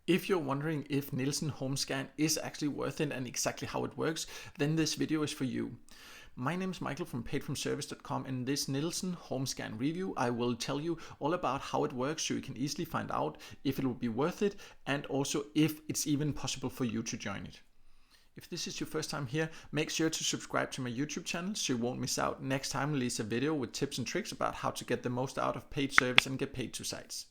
If you're wondering if Nielsen HomeScan is actually worth it and exactly how it works, then this video is for you. My name is Michael from paidfromservice.com. In this Nielsen HomeScan review, I will tell you all about how it works so you can easily find out if it will be worth it and also if it's even possible for you to join it. If this is your first time here, make sure to subscribe to my YouTube channel so you won't miss out next time I release a video with tips and tricks about how to get the most out of paid service and get paid to sites.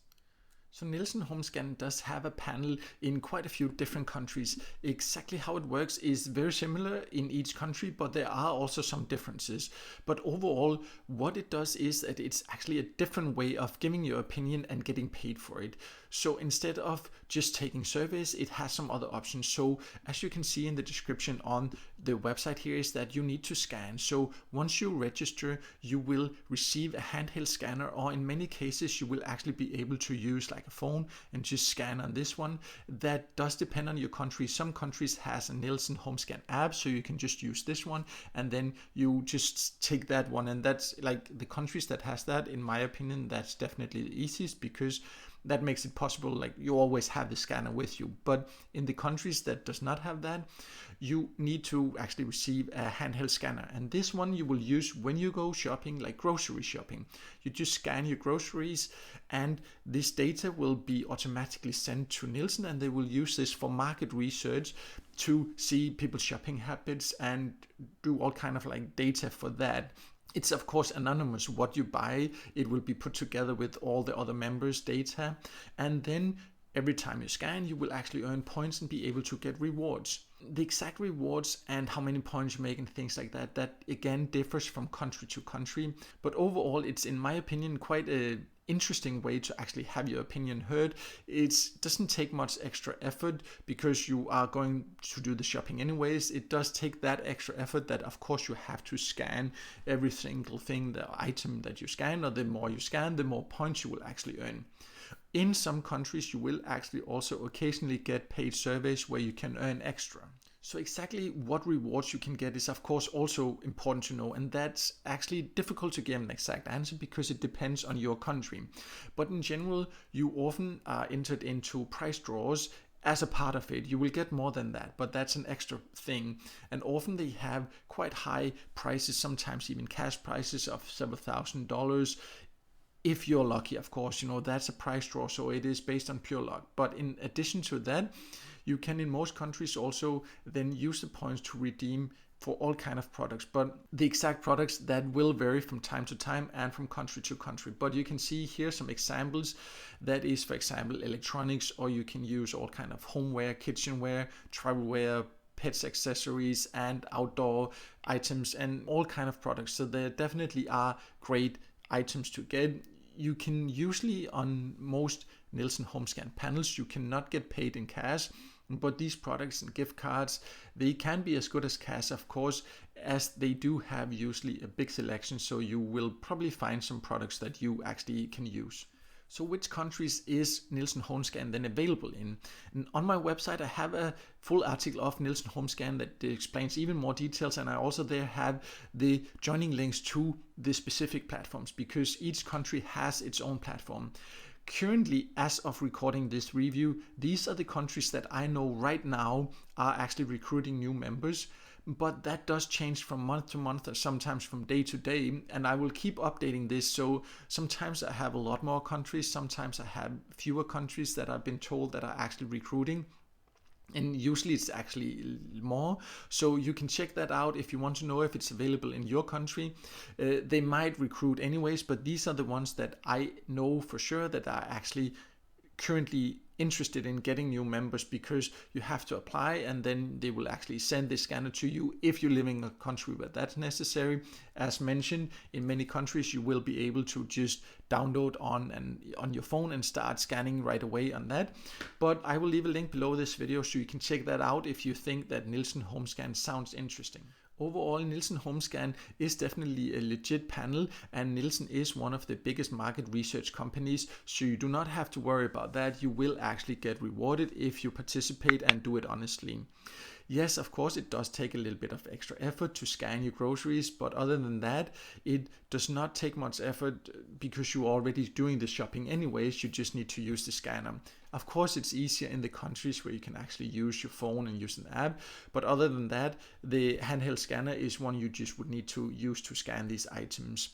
So Nielsen HomeScan does have a panel in quite a few different countries. Exactly how it works is very similar in each country, but there are also some differences. But overall, what it does is that it's actually a different way of giving your opinion and getting paid for it. So instead of just taking surveys, it has some other options. So as you can see in the description on the website here is that you need to scan. So once you register, you will receive a handheld scanner, or in many cases, you will actually be able to use like a phone and just scan on this one. That does depend on your country. Some countries has a Nielsen HomeScan app, so you can just use this one and then you just take that one, and that's like the countries that has that, in my opinion, that's definitely the easiest because that makes it possible, like you always have the scanner with you. But in the countries that does not have that, you need to actually receive a handheld scanner, and this one you will use when you go shopping, like grocery shopping. You just scan your groceries and this data will be automatically sent to Nielsen, and they will use this for market research to see people's shopping habits and do all kind of like data for that. It's of course anonymous what you buy. It will be put together with all the other members' data, and then every time you scan, you will actually earn points and be able to get rewards. The exact rewards and how many points you make and things like that, that again differs from country to country. But overall, it's in my opinion quite a interesting way to actually have your opinion heard. It doesn't take much extra effort because you are going to do the shopping anyways. It does take that extra effort that of course you have to scan every single thing, the item that you scan, or the more you scan, the more points you will actually earn. In some countries, you will actually also occasionally get paid surveys where you can earn extra. So exactly what rewards you can get is of course also important to know, and that's actually difficult to give an exact answer because it depends on your country. But in general, you often are entered into price draws. As a part of it, you will get more than that, but that's an extra thing. And often they have quite high prices, sometimes even cash prices of several $1,000s. If you're lucky, of course, that's a price draw, so it is based on pure luck. But in addition to that, you can in most countries also then use the points to redeem for all kind of products. But the exact products, that will vary from time to time and from country to country. But you can see here some examples. That is, for example, electronics, or you can use all kind of homeware, kitchenware, travelware, pets accessories, and outdoor items, and all kind of products. So there definitely are great items to get. You can usually, on most Nielsen HomeScan panels, you cannot get paid in cash, but these products and gift cards, they can be as good as cash, of course, as they do have usually a big selection, so you will probably find some products that you actually can use. So which countries is Nielsen HomeScan then available in? And on my website, I have a full article of Nielsen HomeScan that explains even more details, and I also there have the joining links to the specific platforms because each country has its own platform. Currently, as of recording this review, these are the countries that I know right now are actually recruiting new members. But that does change from month to month or sometimes from day to day, and I will keep updating this. So sometimes I have a lot more countries, sometimes I have fewer countries that I've been told that are actually recruiting, and usually it's actually more. So you can check that out if you want to know if it's available in your country. They might recruit anyways, but these are the ones that I know for sure that are actually currently interested in getting new members, because you have to apply and then they will actually send the scanner to you if you live in a country where that's necessary. As mentioned, in many countries you will be able to just download on your phone and start scanning right away on that. But I will leave a link below this video so you can check that out if you think that Nielsen HomeScan sounds interesting. Overall, Nielsen HomeScan is definitely a legit panel, and Nielsen is one of the biggest market research companies, so you do not have to worry about that. You will actually get rewarded if you participate and do it honestly. Yes, of course, it does take a little bit of extra effort to scan your groceries, but other than that, it does not take much effort because you're already doing the shopping anyways. You just need to use the scanner. Of course, it's easier in the countries where you can actually use your phone and use an app, but other than that, the handheld scanner is one you just would need to use to scan these items.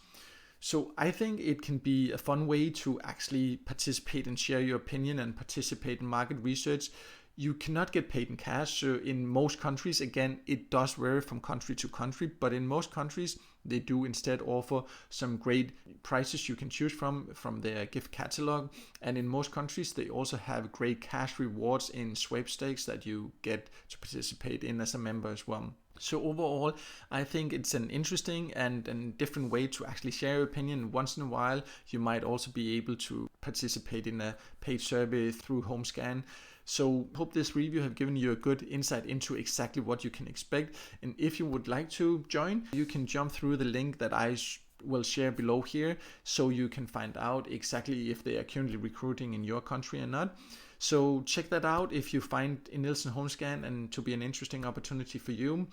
So I think it can be a fun way to actually participate and share your opinion and participate in market research. You cannot get paid in cash. So in most countries, again, it does vary from country to country, but in most countries, they do instead offer some great prices you can choose from their gift catalog. And in most countries, they also have great cash rewards in sweepstakes that you get to participate in as a member as well. So overall, I think it's an interesting and different way to actually share your opinion. Once in a while, you might also be able to participate in a paid survey through HomeScan. So hope this review have given you a good insight into exactly what you can expect. And if you would like to join, you can jump through the link that I will share below here, so you can find out exactly if they are currently recruiting in your country or not. So check that out if you find Nielsen HomeScan and to be an interesting opportunity for you.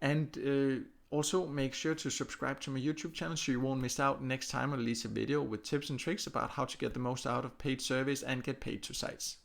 And also make sure to subscribe to my YouTube channel so you won't miss out next time I release a video with tips and tricks about how to get the most out of paid surveys and get paid to sites.